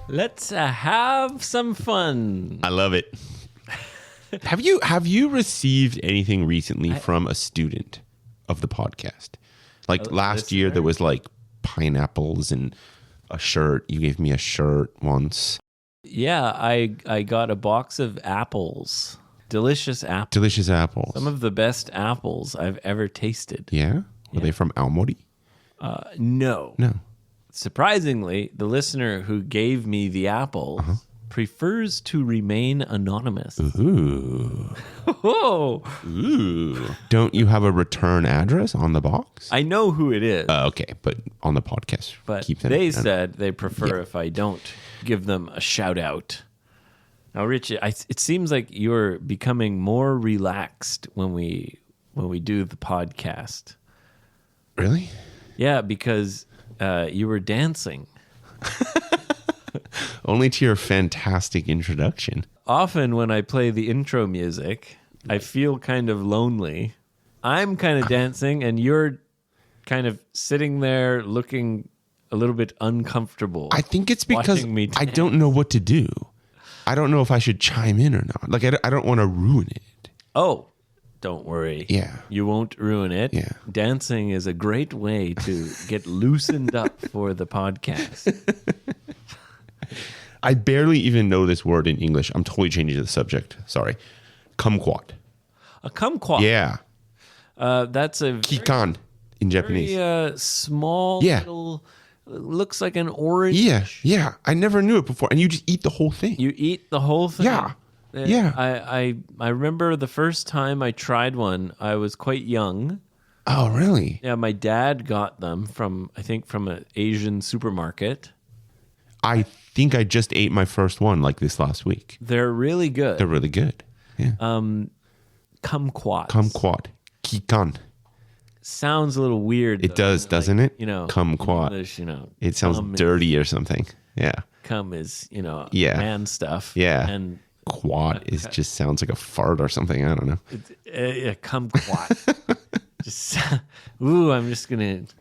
Let's have some fun. I love it. Have you received anything recently from a student of the podcast? Like last year, there was like pineapples and a shirt. You gave me a shirt once. Yeah, I got a box of apples. Delicious apples. Delicious apples. Some of the best apples I've ever tasted. Yeah? Were they from Aomori? No. No. Surprisingly, the listener who gave me the apples prefers to remain anonymous. Ooh. Oh, Ooh. Don't you have a return address on the box? I know who it is, Okay, but on the podcast. but keep them they anonymous. said they prefer if I don't give them a shout out. Now, Rich, it seems like you're becoming more relaxed when we do the podcast. Really? Yeah, because you were dancing. Only to your fantastic introduction. Often when I play the intro music, I feel kind of lonely. I'm kind of dancing and you're kind of sitting there looking a little bit uncomfortable. I think it's because watching me I dance. don't know what to do. I don't know if I should chime in or not. Like, I don't want to ruin it. Oh, don't worry. Yeah. You won't ruin it. Yeah. Dancing is a great way to get loosened up for the podcast. I barely even know this word in English. I'm totally changing the subject. Sorry. Kumquat. A kumquat. Yeah. That's a Kikan in Japanese. very small Yeah. little, looks like an orange. Yeah. I never knew it before. And you just eat the whole thing. You eat the whole thing. Yeah. Yeah. I remember the first time I tried one, I was quite young. Oh, really? Yeah, my dad got them from an Asian supermarket. I think I just ate my first one like this last week. They're really good. They're really good. Yeah. Kumquats. Kumquat. Kikan. Sounds a little weird. It does, doesn't it? Kumquat. English, It sounds cum dirty or something. Yeah. Cum is, Yeah. man stuff. Yeah. And Quat is just sounds like a fart or something. I don't know. a kumquat. Just, I'm just going to,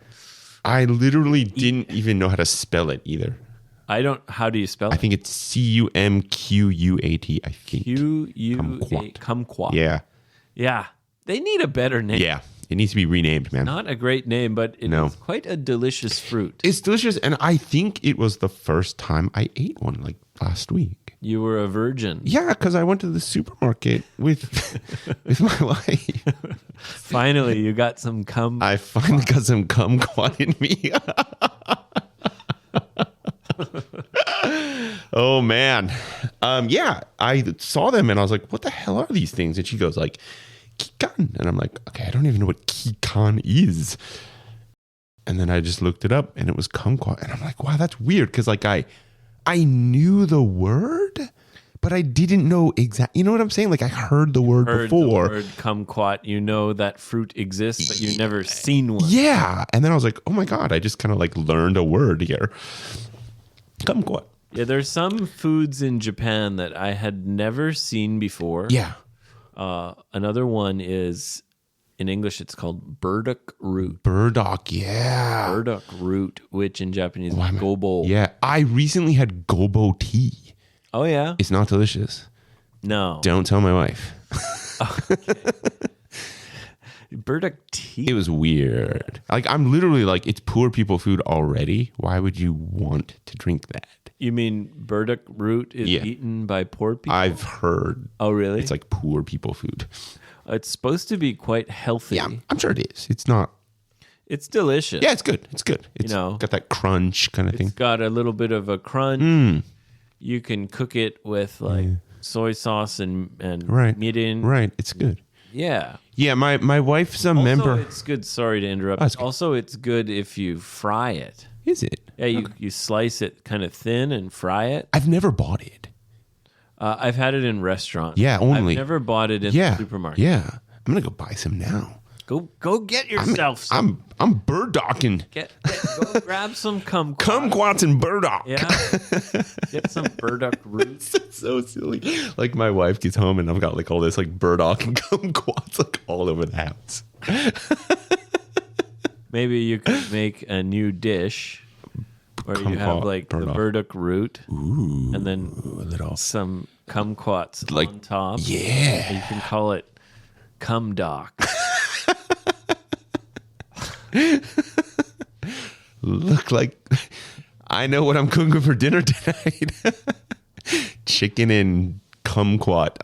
I literally didn't even know how to spell it either. how do you spell it? I think it's Cumquat. I think. Kumquat. Kumquat. Yeah. Yeah. They need a better name. Yeah. It needs to be renamed, man. Not a great name, but it No. is quite a delicious fruit. It's delicious, and I think it was the first time I ate one, like last week. You were a virgin. Yeah, because I went to the supermarket with my wife. Finally, you got some cum. I finally got some kumquat in me. Oh man, yeah. I saw them and I was like, "What the hell are these things?" And she goes like, "Kikan," and I'm like, "Okay, I don't even know what kikan is." And then I just looked it up, and it was kumquat, and I'm like, "Wow, that's weird," because like I knew the word, but I didn't know exactly. You know what I'm saying? Like I heard the word before. The word kumquat. You know that fruit exists, but you've never seen one. Yeah, and then I was like, "Oh my god!" I just kind of like learned a word here. Kumquat. Yeah, there's some foods in Japan that I had never seen before. Yeah. Another one is, in English, it's called burdock root. Burdock, yeah. Burdock root, which in Japanese is gobo. Yeah, I recently had gobo tea. Oh, yeah? It's not delicious. No. Don't tell my wife. Burdock tea? It was weird. Like, I'm literally like, it's poor people food already. Why would you want to drink that? You mean burdock root is eaten by poor people? I've heard. Oh, really? It's like poor people food. It's supposed to be quite healthy. Yeah, I'm sure it is. It's not. It's delicious. Yeah, it's good. It's good. It's got that crunch kind of thing. It's got a little bit of a crunch. You can cook it with like soy sauce and mirin. Right. It's good. Yeah. Yeah, my wife's a Also, member. it's good. Sorry to interrupt. it's good. Also, it's good if you fry it. Is it? Yeah, you slice it kind of thin and fry it. I've never bought it. I've had it in restaurants. Yeah, only. I've never bought it in the supermarket. Yeah. I'm going to go buy some now. Go get yourself some. I'm burdocking. Go grab some kumquat. Kumquats and burdock. Yeah. Get some burdock roots. It's so silly. Like my wife gets home and I've got like all this like burdock and kumquats like all over the house. Maybe you could make a new dish. where you have Kumquat like the burdock. burdock root Ooh, and then a little. some kumquats Like- on top. Yeah. You can call it cumdock. Look like I know what I'm cooking for dinner tonight. Chicken and kumquat.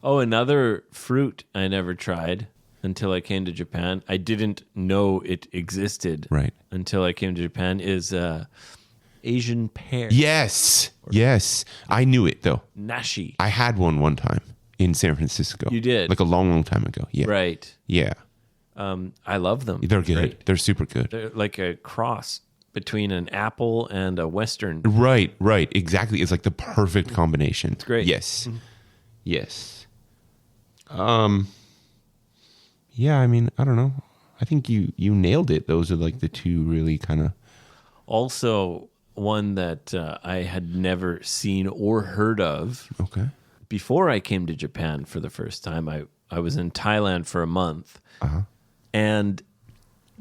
Oh, another fruit I never tried until I came to Japan. I didn't know it existed Right. until I came to Japan is Asian pear. Yes. Yes. I knew it though. Nashi. I had one time in San Francisco. You did? Like a long time ago. Yeah. Right. Yeah. I love them. They're good. Great. They're super good. They're like a cross between an apple and a Western. Right. Exactly. It's like the perfect combination. It's great. Yes. Yes. Yeah, I mean, I don't know. I think you nailed it. Those are like the two really kind of. Also, one that I had never seen or heard of Okay. before I came to Japan for the first time. I was in Thailand for a month, and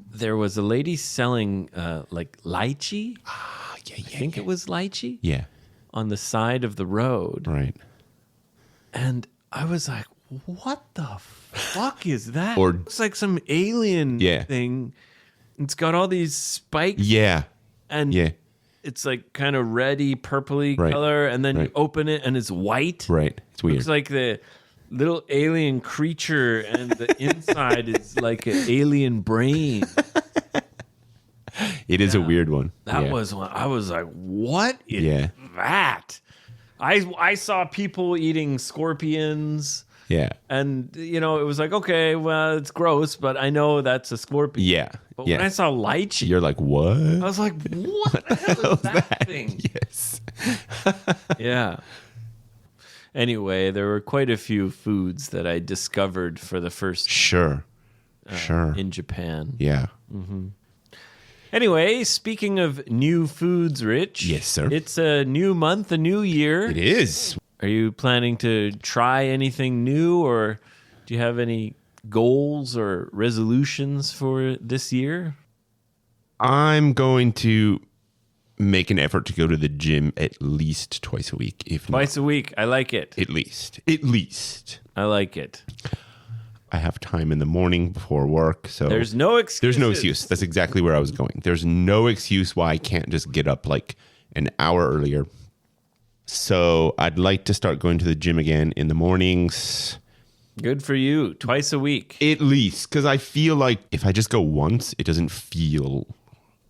there was a lady selling like lychee. Yeah. I think it was lychee Yeah. on the side of the road, Right. and I was like, "What the fuck is that?" Or- It's like some alien Yeah. thing. It's got all these spikes, Yeah. and Yeah. it's like kind of reddy, purpley Right. color, and then you Right. open it and it's white. Right. It's weird. Looks like the little alien creature, and the inside is like an alien brain. It is a weird one. That Yeah. was when I was like, "What is Yeah. that?" I saw people eating scorpions, Yeah. and you know it was like, okay, well, it's gross, but I know that's a scorpion. Yeah. But Yeah. when I saw lychee, You're like, what? I was like, "What the hell is that thing?" Yes. Yeah. Anyway, there were quite a few foods that I discovered for the first Sure. Sure. in Japan. Yeah. Anyway, speaking of new foods, Rich. Yes, sir. It's a new month, a new year. It is. Are you planning to try anything new, or do you have any goals or resolutions for this year? I'm going to make an effort to go to the gym at least twice a week, if Twice a week. I like it. not. At least. I like it. I have time in the morning before work, so There's no excuse. there's no excuse. That's exactly where I was going. There's no excuse why I can't just get up like an hour earlier. So I'd like to start going to the gym again in the mornings, Good for you. Twice a week. at least, because I feel like if I just go once, it doesn't feel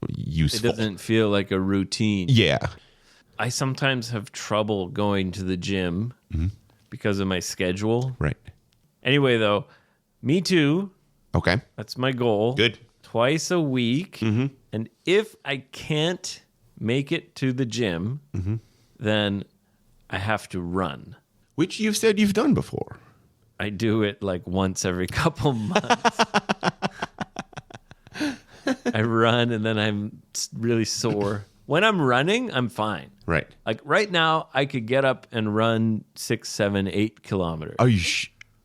It useful. doesn't feel like a routine. Yeah. I sometimes have trouble going to the gym because of my schedule. Right. Anyway, though, me too. Okay. That's my goal. Good. Twice a week. And if I can't make it to the gym, then I have to run. Which you've said you've done before. I do it like once every couple months. I run and then I'm really sore. When I'm running, I'm fine. Right. Like right now, I could get up and run 6, 7, 8 kilometers. Are you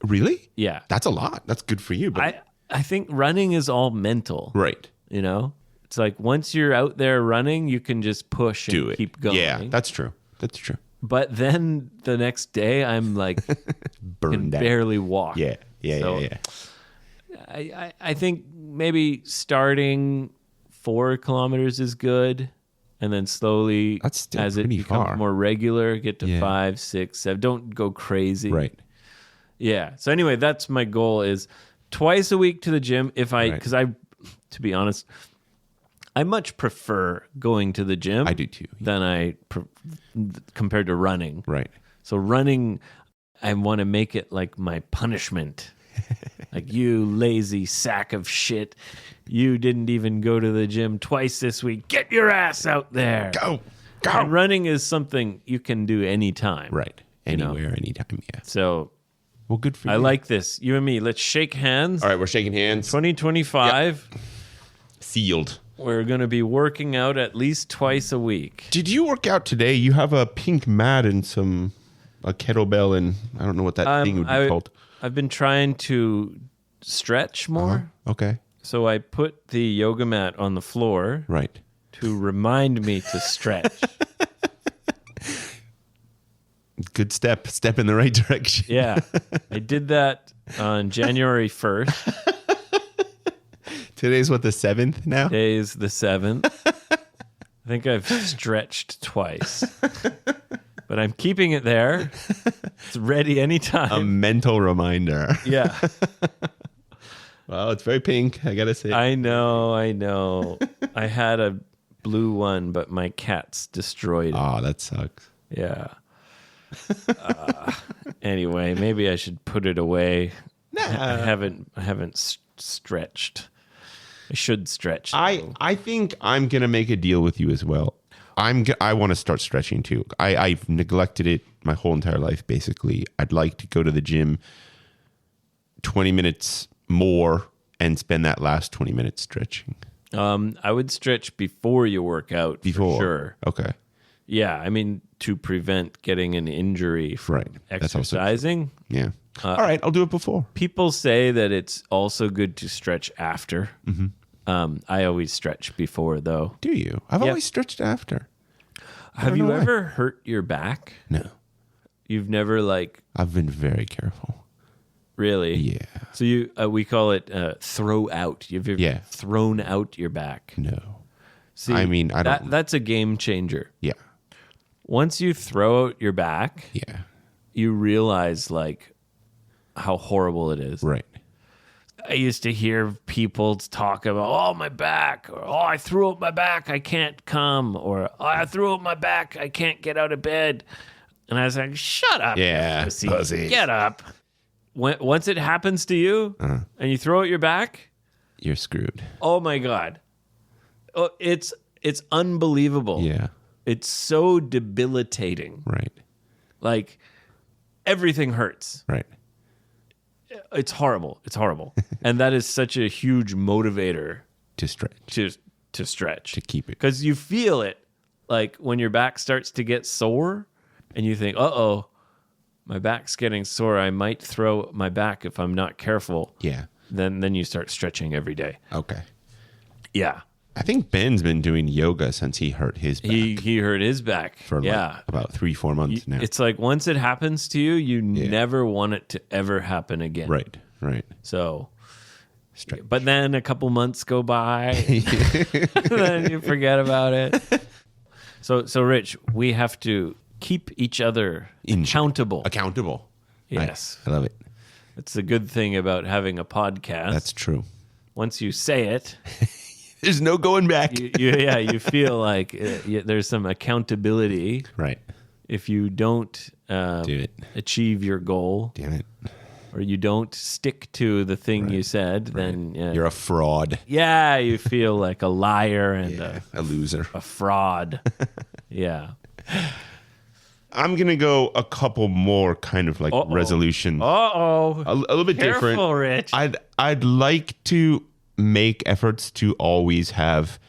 really? Yeah. That's a lot. That's good for you. But I think running is all mental. right. You know? It's like once you're out there running, you can just push and Do it. keep going. Yeah, that's true. That's true. But then the next day, I'm like, can Burned out. barely walk. Yeah. Yeah. So, yeah. I think maybe starting 4 kilometers is good. And then slowly, That's still as it pretty becomes far. more regular, get to Yeah. 5, 6, 7. Don't go crazy. Right. Yeah. So anyway, that's my goal is twice a week to the gym. If I, Right. because to be honest, I much prefer going to the gym. I do too. Than compared to running. Right. So running, I want to make it like my punishment. Like, you lazy sack of shit. You didn't even go to the gym twice this week. Get your ass out there. Go. And running is something you can do anytime. Right. know. Anywhere, anytime. Yeah. So Well, good for you. I like this. You and me, let's shake hands. All right, we're shaking hands. 2025, Sealed. we're going to be working out at least twice a week. Did you work out today? You have a pink mat and a kettlebell, and I don't know what that thing would be called. I've been trying to stretch more. Okay. So I put the yoga mat on the floor Right. to remind me to stretch. Good step. Step in the right direction. Yeah. I did that on January 1st. Today's what, the 7th now? Today is the 7th. I think I've stretched twice. But I'm keeping it there. It's ready A anytime. mental reminder. Yeah. Well, it's very pink. I gotta say. I know. I had a blue one, but my cats destroyed it. Oh, that sucks. Yeah. Anyway, maybe I should put it away. I haven't stretched. I should stretch. though. I think I'm gonna make a deal with you as well. I want to start stretching too. I've neglected it my whole entire life. Basically, I'd like to go to the gym 20 minutes more and spend that last 20 minutes stretching. I would stretch before you work out. Before, For sure. Okay, Yeah, I mean to prevent getting an injury from Right. That's also true. exercising. yeah. All right, I'll do it before. People say that it's also good to stretch after. I always stretch before, though. Do you? I've Yep. always stretched after. Have know you why. ever hurt your back? No, You've never I've been very careful. really. Yeah. So we call it throw out. You've ever Yeah. thrown out your back. No. See, I mean, I don't- That's a game changer. Yeah. Once you throw out your back, Yeah. you realize how horrible it is. Right. I used to hear people talk about, oh, my back, or oh, I threw out my back, I can't come, or oh, I threw out my back, I can't get out of bed. And I was like, shut up, Yeah, pussy. pussy. Get up. Once it happens to you and you throw out your back, You're screwed. oh my God. Oh, it's unbelievable. Yeah. It's so debilitating. Right. Like everything hurts. Right. It's horrible. It's horrible. And that is such a huge motivator To stretch. to stretch. To keep it. Because you feel it like when your back starts to get sore and you think, uh-oh, my back's getting sore. I might throw my back if I'm not careful. Yeah. Then you start stretching every day. Okay. Yeah. I think Ben's been doing yoga since he hurt his back He hurt his back. for yeah. about 3-4 months now. It's like once it happens to you, you never want it to ever happen again. Right. Right. So, Stretch. but then a couple months go by, then you forget about it. So Rich, we have to keep each other accountable. Accountable. Yes. I love it. It's a good thing about having a podcast. That's true. Once you say it, There's no going back. you feel like there's some accountability. Right. If you don't Do it. achieve your goal Damn it. or you don't stick to the thing you said, then You're a fraud. you feel like a liar and A loser. a fraud. Yeah. I'm going to go a couple more kind of like resolution. Uh-oh. A little bit Careful, different. Rich. I'd like to make efforts to always have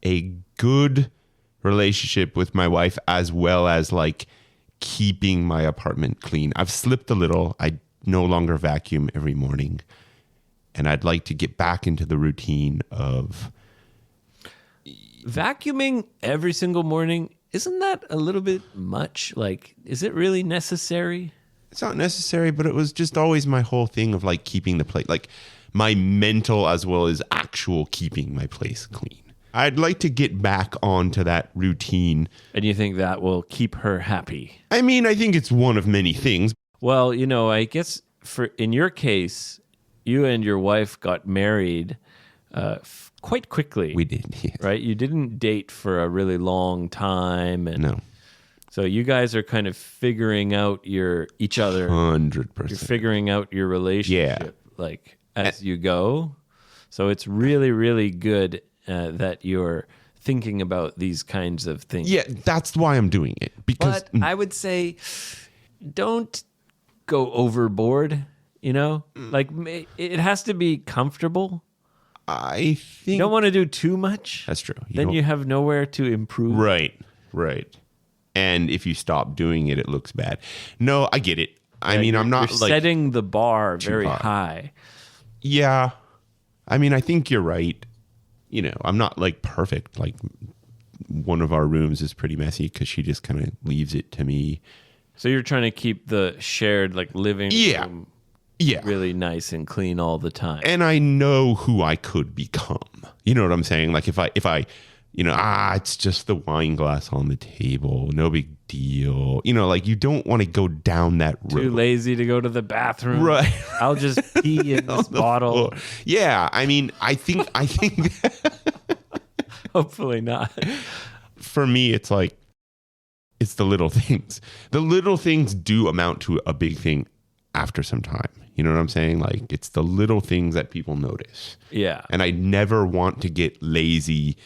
a good relationship with my wife as well as like keeping my apartment clean. I've slipped a little. I no longer vacuum every morning. And I'd like to get back into the routine of Vacuuming every single morning, isn't that a little bit much? Like, is it really necessary? it's not necessary, but it was just always my whole thing of like keeping the place, like my mental as well as actual keeping my place clean. I'd like to get back onto that routine. And you think that will keep her happy? I mean, I think it's one of many things. Well, I guess in your case, you and your wife got married quite quickly. We did, yes. Right? You didn't date for a really long time. And No, so you guys are kind of figuring out each other. 100%. You're figuring out your relationship like as you go. So it's really, really good that you're thinking about these kinds of things. Yeah, that's why I'm doing it. Because But I would say don't go overboard, Like it has to be comfortable. I think You don't want to do too much. that's true. Then you have nowhere to improve. Right. And if you stop doing it, it looks bad. No, I get it. I mean, I'm not You're like setting the bar very high. high. Yeah. I mean, I think you're right. You know, I'm not like perfect. Like one of our rooms is pretty messy because she just kind of leaves it to me. So you're trying to keep the shared like living room Yeah. really nice and clean all the time. And I know who I could become. You know what I'm saying? Like if I, you know, it's just the wine glass on the table. No big deal. You know, like you don't want to go down that road. Too lazy to go to the bathroom. Right. I'll just pee in this bottle. Floor. Yeah. I mean, I think Hopefully not. for me, it's like, it's the little things. The little things do amount to a big thing after some time. You know what I'm saying? Like it's the little things that people notice. Yeah. And I never want to get lazy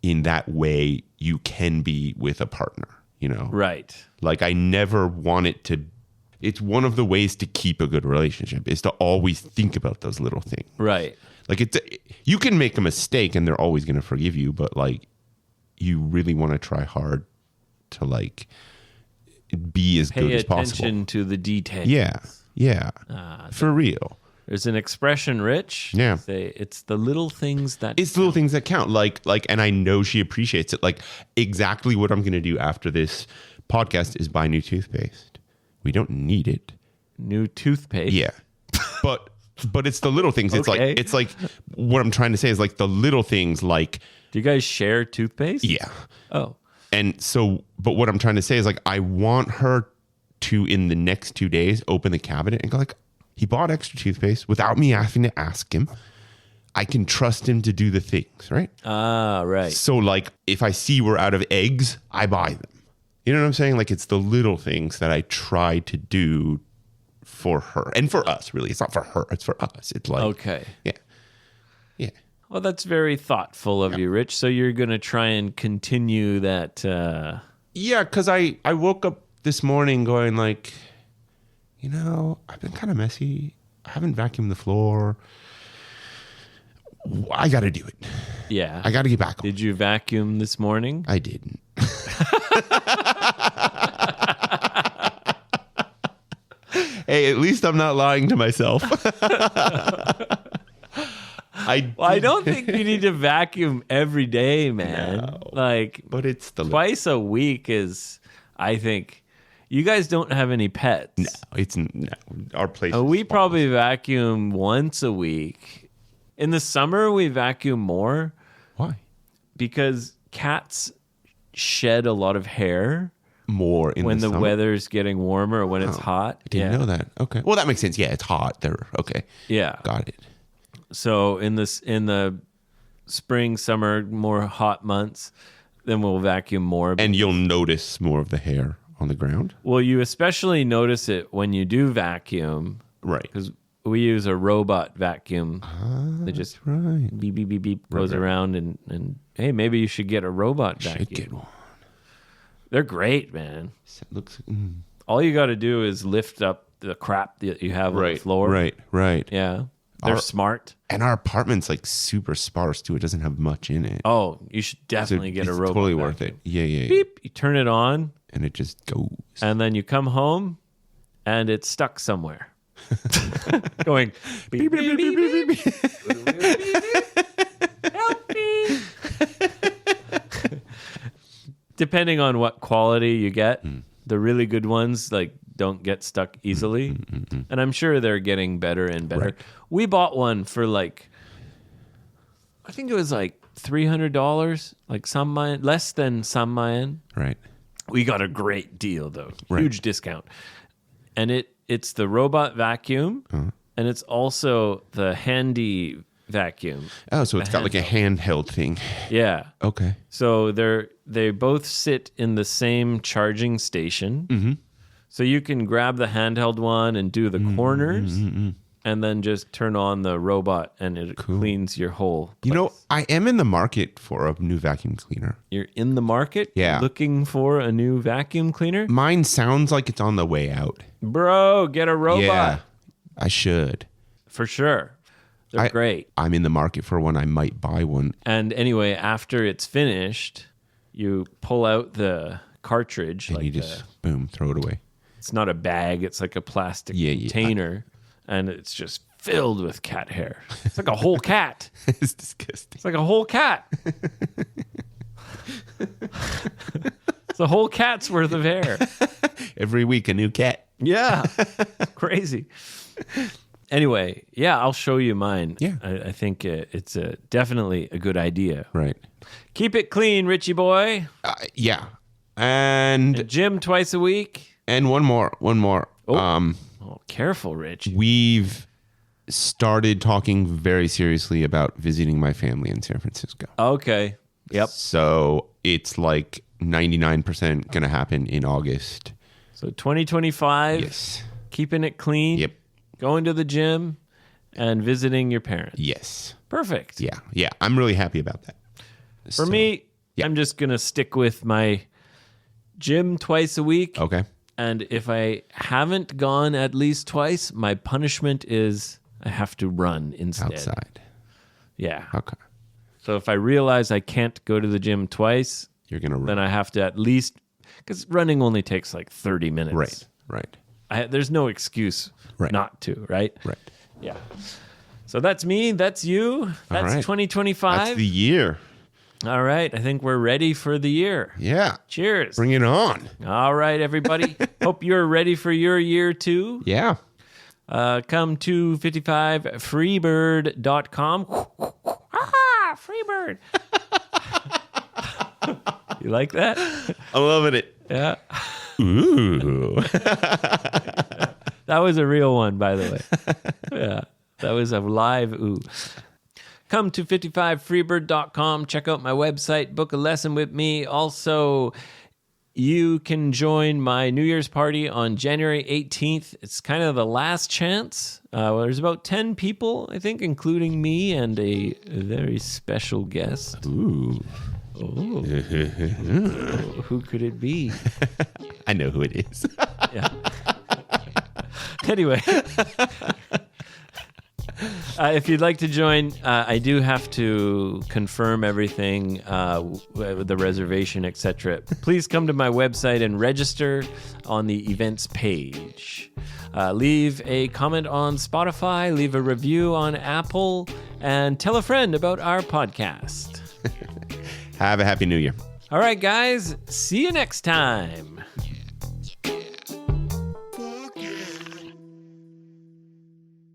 in that way you can be with a partner, you know? Right. Like I never want it to, it's one of the ways to keep a good relationship is to always think about those little things. Right. Like you can make a mistake and they're always going to forgive you, but like you really want to try hard to like be as good as possible. Pay attention to the details. Yeah. Yeah. For real. There's an expression, Rich. Yeah. Say it's the little things that It's the little things that count. Like, and I know she appreciates it. Like exactly what I'm going to do after this podcast is buy new toothpaste. We don't need it. new toothpaste. Yeah. But it's the little things. Okay. It's like what I'm trying to say is like the little things like, Do you guys share toothpaste? yeah. Oh. And so, but what I'm trying to say is like, I want her to, in the next 2 days, open the cabinet and go like, he bought extra toothpaste without me having to ask him. I can trust him to do the things, right? Ah, right. So like, if I see we're out of eggs, I buy them. You know what I'm saying? Like it's the little things that I try to do for her and for us, really. It's not for her. It's for us. It's like, Okay. yeah. Yeah. Well, that's very thoughtful of you, Rich. So you're going to try and continue that. Yeah, because I woke up this morning going like, you know, I've been kind of messy. I haven't vacuumed the floor. I got to do it. Yeah. I got to get back on. Did you vacuum this morning? I didn't. Hey, at least I'm not lying to myself. I don't think you need to vacuum every day, man. No. Like, But it's the twice a week is, I think, you guys don't have any pets. No, our place. We is small. probably vacuum once a week. In the summer, we vacuum more Why? because cats shed a lot of hair More in when the summer? weather's getting warmer or when it's Oh, hot. I didn't know that. Okay. Well, that makes sense. Yeah, it's hot. There. Okay. Yeah. Got it. So in the spring, summer, more hot months, then we'll vacuum more. And you'll notice more of the hair on the ground. Well, you especially notice it when you do vacuum Right. because we use a robot vacuum. They just Right. beep beep beep beep goes around and hey, maybe you should get a robot vacuum. Should get one. They're great, man. Looks All you got to do is lift up the crap that you have on the floor. Right. Yeah. They're smart. And our apartment's like super sparse too. It doesn't have much in it. Oh, you should definitely get a it's robot. Totally vacuum. worth it. Yeah. Beep. You turn it on, And it just goes. and then you come home, and it's stuck somewhere. Going beep, beep, beep, beep, beep. Help me. Depending on what quality you get, the really good ones like don't get stuck easily. And I'm sure they're getting better and better. Right. We bought one for like, I think it was like $300, like less than Sammayan. Right. We got a great deal though, Right. huge discount. And it's the robot vacuum, and it's also the handy vacuum. Oh, so it's got like a handheld thing. Yeah. Okay. So they both sit in the same charging station. Mm-hmm. So you can grab the handheld one and do the corners, and then just turn on the robot, and it cleans your whole place. You know, I am in the market for a new vacuum cleaner. You're in the market, Yeah. looking for a new vacuum cleaner, Mine sounds like it's on the way out. bro. Get a robot Yeah, I should. for sure. They're great. I'm in the market for one. I might buy one. And anyway, after it's finished, you pull out the cartridge. And like you just, boom, throw it away. it's not a bag; it's like a plastic Yeah. container, and it's just filled with cat hair. It's like a whole cat. It's disgusting. It's like a whole cat. It's a whole cat's worth of hair. Every week, a new cat. Yeah. Crazy. Anyway, yeah, I'll show you mine. Yeah. I think it's definitely a good idea. Right. Keep it clean, Richie boy. Yeah. And Gym twice a week. one more. Oh, careful, Rich. We've started talking very seriously about visiting my family in San Francisco. Okay. Yep. So it's like 99% going to happen in August. So 2025. Yes. Keeping it clean. Yep. Going to the gym and visiting your parents. Yes. Perfect. Yeah. Yeah. I'm really happy about that. For me, yeah. I'm just going to stick with my gym twice a week. Okay. And if I haven't gone at least twice, my punishment is I have to run instead. Outside. Yeah. Okay. So if I realize I can't go to the gym twice, You're going to run. then I have to at least, because running only takes like 30 minutes. Right. There's no excuse Right. not to, right? Right. Yeah. So that's me. That's you. That's right. 2025. That's the year. All right. I think we're ready for the year. Yeah. Cheers. Bring it on. All right, everybody. Hope you're ready for your year too. Yeah. Come to 55freebird.com. Freebird. You like that? I'm loving it. Yeah. Ooh. That was a real one, by the way. Yeah. That was a live ooh. Come to 55freebird.com. Check out my website. Book a lesson with me. Also, you can join my New Year's party on January 18th. It's kind of the last chance. There's about 10 people, I think, including me and a very special guest. Ooh. Oh. Who could it be? I know who it is. Yeah. Anyway. If you'd like to join, I do have to confirm everything with the reservation, etc. Please come to my website and register on the events page. Leave a comment on Spotify, leave a review on Apple, and tell a friend about our podcast. Have a happy new year. All right, guys. See you next time.